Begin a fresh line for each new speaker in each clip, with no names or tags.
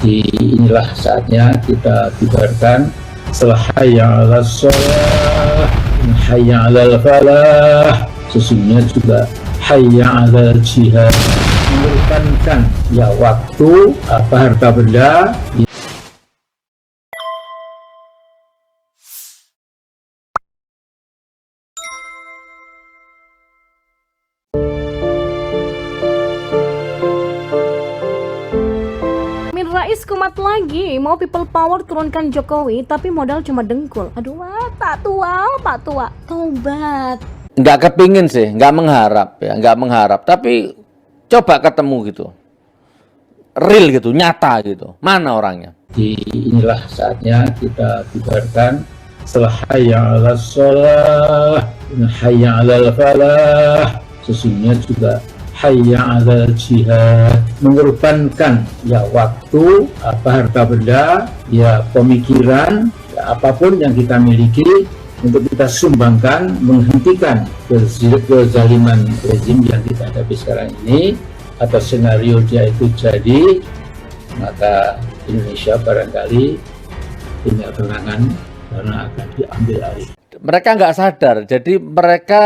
Inilah saatnya kita kibarkan setelah hayya 'alas shalah, hayya 'alal falah, sesungguhnya juga hayya 'alal jihad, mengorbankan ya waktu, harta benda.
Amin Rais kumat lagi, mau people power turunkan Jokowi tapi modal cuma dengkul. Aduh, Pak Tua, tobat.
Nggak kepingin sih, nggak mengharap, tapi coba ketemu gitu, real gitu, nyata gitu, mana orangnya.
Inilah saatnya kita kibarkan setelah hayya 'alas shalah, hayya 'alal falah, sesungguhnya juga hayya 'alal jihad, mengorbankan ya waktu, harta benda, ya pemikiran, ya apapun yang kita miliki untuk kita sumbangkan menghentikan kezaliman rezim yang kita hadapi sekarang ini. Atau senario dia itu jadi, maka Indonesia barangkali punya kenangan karena akan diambil alih.
Mereka nggak sadar, jadi mereka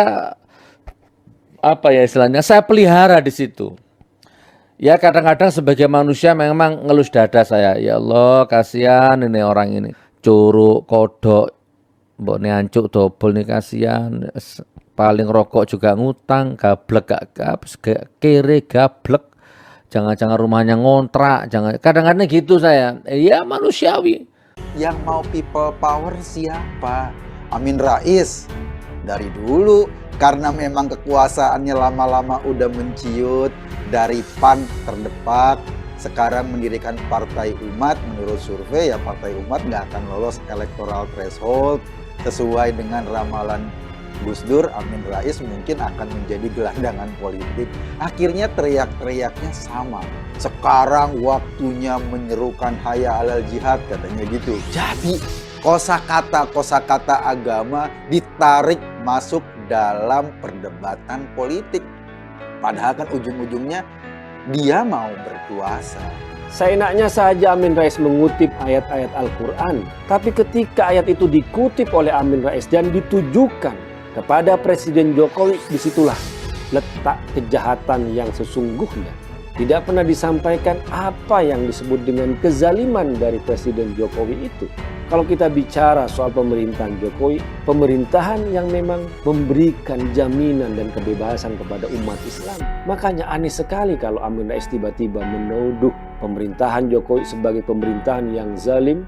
apa ya istilahnya, saya pelihara di situ. Ya kadang-kadang sebagai manusia memang ngelus dada saya, ya Allah kasihan ini orang ini, curug, kodok, mbok neancuk dobol nih kasihan, paling rokok juga ngutang, gablek gak kere gablek, jangan-jangan rumahnya ngontrak, jangan, kadang-kadang gitu saya, ya manusiawi.
Yang mau people power siapa? Amin Rais. Dari dulu, karena memang kekuasaannya lama-lama udah menciut, dari PAN terdepak, sekarang mendirikan Partai Umat. Menurut survei ya Partai Umat nggak akan lolos electoral threshold. Sesuai dengan ramalan Gus Dur, Amin Rais mungkin akan menjadi gelandangan politik. Akhirnya teriak-teriaknya sama. Sekarang waktunya menyerukan hayya 'alal jihad, katanya gitu. Jadi kosakata agama ditarik masuk dalam perdebatan politik. Padahal kan ujung-ujungnya dia mau berkuasa.
Seenaknya saja Amin Rais mengutip ayat-ayat Al-Quran. Tapi ketika ayat itu dikutip oleh Amin Rais dan ditujukan kepada Presiden Jokowi, disitulah letak kejahatan yang sesungguhnya. Tidak pernah disampaikan apa yang disebut dengan kezaliman dari Presiden Jokowi itu. Kalau kita bicara soal pemerintahan Jokowi, pemerintahan yang memang memberikan jaminan dan kebebasan kepada umat Islam. Makanya aneh sekali kalau Amin Rais tiba-tiba menuduh pemerintahan Jokowi sebagai pemerintahan yang zalim,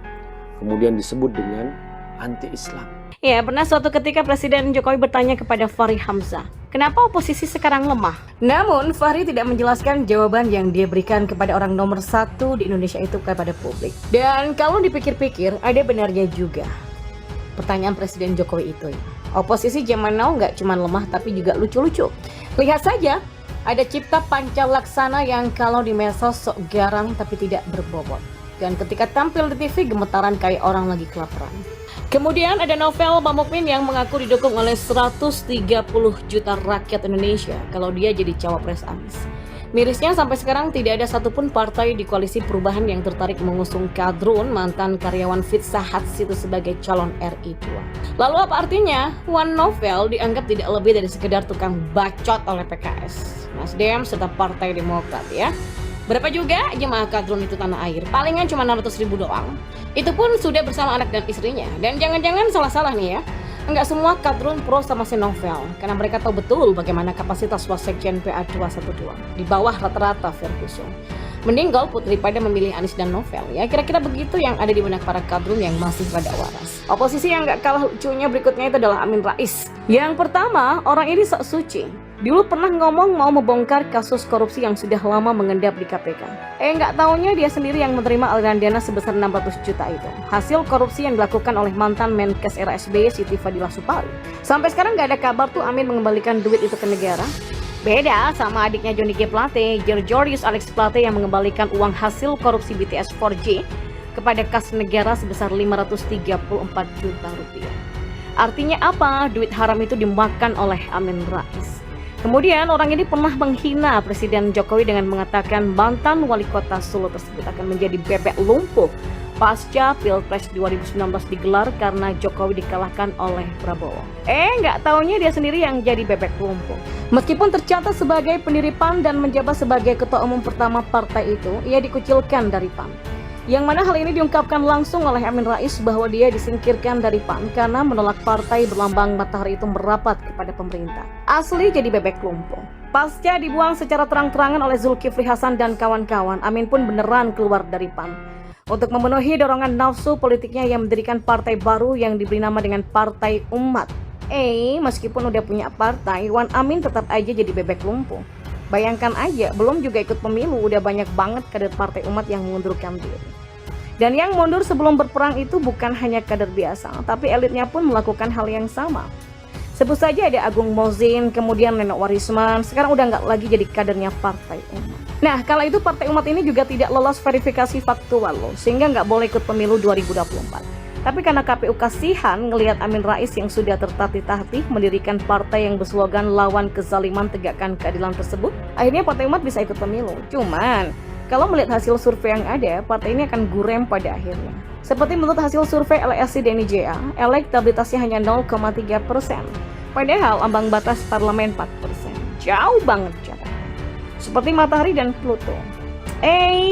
kemudian disebut dengan anti-Islam.
Ya, pernah suatu ketika Presiden Jokowi bertanya kepada Fahri Hamzah, kenapa oposisi sekarang lemah? Namun, Fahri tidak menjelaskan jawaban yang dia berikan kepada orang nomor satu di Indonesia itu kepada publik. Dan kalau dipikir-pikir, ada benarnya juga pertanyaan Presiden Jokowi itu. Oposisi zaman now nggak cuma lemah, tapi juga lucu-lucu. Lihat saja, ada Cipta Pancalaksana yang kalau di medsos sok garang tapi tidak berbobot. Dan ketika tampil di TV, gemetaran kayak orang lagi kelaparan. Kemudian ada Novel Bamukmin yang mengaku didukung oleh 130 juta rakyat Indonesia kalau dia jadi cawapres Anies. Mirisnya sampai sekarang tidak ada satupun partai di koalisi perubahan yang tertarik mengusung Kadrun, mantan karyawan Pizza Hut itu sebagai calon RI 2. Lalu apa artinya? One Novel dianggap tidak lebih dari sekedar tukang bacot oleh PKS, Nasdem, serta Partai Demokrat ya. Berapa juga jemaah Kadrun itu tanah air? Palingan cuma 600.000 doang. Itu pun sudah bersama anak dan istrinya. Dan jangan-jangan salah-salah nih ya, enggak semua Kadrun pro sama si Novel, karena mereka tahu betul bagaimana kapasitas Wasekjen PA 212 di bawah rata-rata Ferguson. Mending golput daripada memilih Anies dan Novel ya. Kira-kira begitu yang ada di benak para Kadrun yang masih rada waras. Oposisi yang gak kalah lucunya berikutnya itu adalah Amin Rais. Yang pertama, orang ini sok suci. Dulu pernah ngomong mau membongkar kasus korupsi yang sudah lama mengendap di KPK. Nggak taunya dia sendiri yang menerima aliran dana sebesar 600 juta itu. Hasil korupsi yang dilakukan oleh mantan Menkes era SBY Siti Fadila Supari. Sampai sekarang nggak ada kabar tuh Amin mengembalikan duit itu ke negara. Beda sama adiknya Johnny G. Plate, Georgius Alex Plate yang mengembalikan uang hasil korupsi BTS 4G kepada kas negara sebesar 534 juta rupiah. Artinya apa? Duit haram itu dimakan oleh Amin Rais. Kemudian orang ini pernah menghina Presiden Jokowi dengan mengatakan mantan wali kota Solo tersebut akan menjadi bebek lumpuh pasca Pilpres 2019 digelar karena Jokowi dikalahkan oleh Prabowo. Nggak taunya dia sendiri yang jadi bebek lumpuh. Meskipun tercatat sebagai pendiri PAN dan menjabat sebagai ketua umum pertama partai itu, ia dikucilkan dari PAN. Yang mana hal ini diungkapkan langsung oleh Amin Rais bahwa dia disingkirkan dari PAN karena menolak partai berlambang matahari itu merapat kepada pemerintah. Asli jadi bebek lumpuh. Pasca dibuang secara terang-terangan oleh Zulkifli Hasan dan kawan-kawan, Amin pun beneran keluar dari PAN. Untuk memenuhi dorongan nafsu politiknya yang mendirikan partai baru yang diberi nama dengan Partai Umat. Meskipun udah punya partai, Wan Amin tetap aja jadi bebek lumpuh. Bayangkan aja, belum juga ikut pemilu, udah banyak banget kader Partai Umat yang mengundurkan diri. Dan yang mundur sebelum berperang itu bukan hanya kader biasa, tapi elitnya pun melakukan hal yang sama. Sebut saja ada Agung Mozin, kemudian Neno Warisman, sekarang udah nggak lagi jadi kadernya Partai Umat. Nah, kala itu Partai Umat ini juga tidak lolos verifikasi faktual loh, sehingga nggak boleh ikut pemilu 2024. Tapi karena KPU kasihan ngelihat Amin Rais yang sudah tertatih-tatih mendirikan partai yang berslogan lawan kezaliman tegakkan keadilan tersebut, akhirnya Partai Umat bisa ikut pemilu. Cuman, kalau melihat hasil survei yang ada, partai ini akan gurem pada akhirnya. Seperti menurut hasil survei LSI DNIJA, elektabilitasnya hanya 0,3%. Padahal ambang batas parlemen 4%. Jauh banget jaraknya. Seperti matahari dan Pluto.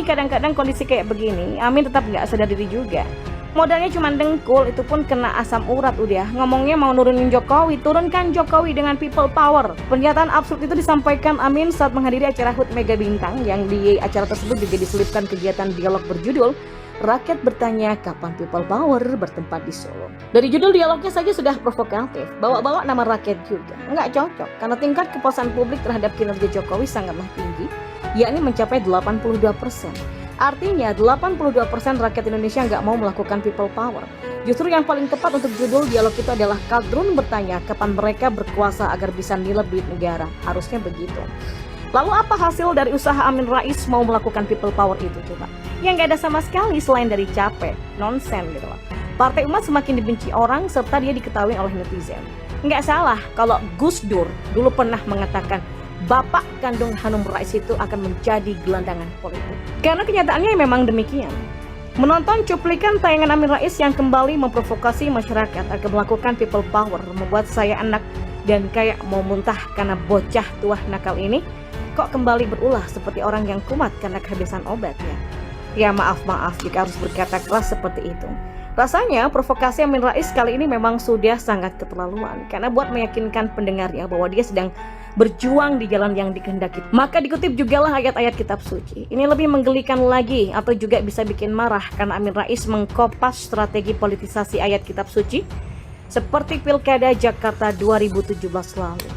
Kadang-kadang kondisi kayak begini, Amin tetap nggak sadar diri juga. Modalnya cuma dengkul, itu pun kena asam urat udah. Ngomongnya mau nurunin Jokowi, turunkan Jokowi dengan people power. Pernyataan absurd itu disampaikan Amin saat menghadiri acara HUT Mega Bintang, yang di acara tersebut juga diselipkan kegiatan dialog berjudul Rakyat Bertanya Kapan People Power Bertempat di Solo. Dari judul dialognya saja sudah provokatif, bawa-bawa nama rakyat juga. Nggak cocok, karena tingkat kepuasan publik terhadap kinerja Jokowi sangatlah tinggi, yakni mencapai 82%. Artinya 82% rakyat Indonesia nggak mau melakukan people power. Justru yang paling tepat untuk judul dialog itu adalah Kadrun bertanya kapan mereka berkuasa agar bisa nilep duit negara. Harusnya begitu. Lalu apa hasil dari usaha Amin Rais mau melakukan people power itu coba? Yang nggak ada sama sekali selain dari capek, nonsen gitu loh. Partai Umat semakin dibenci orang serta dia diketahui oleh netizen. Nggak salah kalau Gus Dur dulu pernah mengatakan bapak kandung Hanum Rais itu akan menjadi gelandangan politik. Karena kenyataannya memang demikian. Menonton cuplikan tayangan Amin Rais yang kembali memprovokasi masyarakat agar melakukan people power membuat saya enak dan kayak mau muntah karena bocah tua nakal ini kok kembali berulah seperti orang yang kumat karena kehabisan obat ya. Ya maaf jika harus berkata keras seperti itu. Rasanya provokasi Amin Rais kali ini memang sudah sangat keterlaluan karena buat meyakinkan pendengarnya bahwa dia sedang berjuang di jalan yang dikehendaki. Maka dikutip jugalah ayat-ayat kitab suci. Ini lebih menggelikan lagi atau juga bisa bikin marah karena Amin Rais mengkopas strategi politisasi ayat kitab suci seperti Pilkada Jakarta 2017 lalu.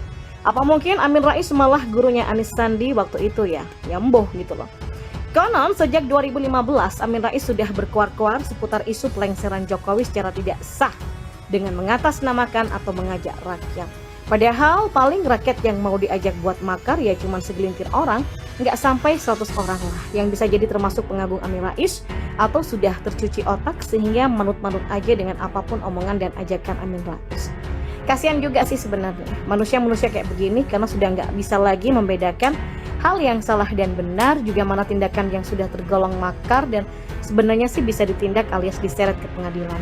Apa mungkin Amin Rais malah gurunya Anies Sandi waktu itu ya? Ya mboh gitu loh. Konon sejak 2015 Amin Rais sudah berkuar-kuar seputar isu pelengseran Jokowi secara tidak sah dengan mengatasnamakan atau mengajak rakyat. Padahal paling rakyat yang mau diajak buat makar ya cuma segelintir orang, nggak sampai 100 orang lah yang bisa jadi termasuk pengagum Amin Rais atau sudah tercuci otak sehingga manut-manut aja dengan apapun omongan dan ajakan Amin Rais. Kasihan juga sih sebenarnya manusia-manusia kayak begini karena sudah nggak bisa lagi membedakan hal yang salah dan benar, juga mana tindakan yang sudah tergolong makar dan sebenarnya sih bisa ditindak alias diseret ke pengadilan.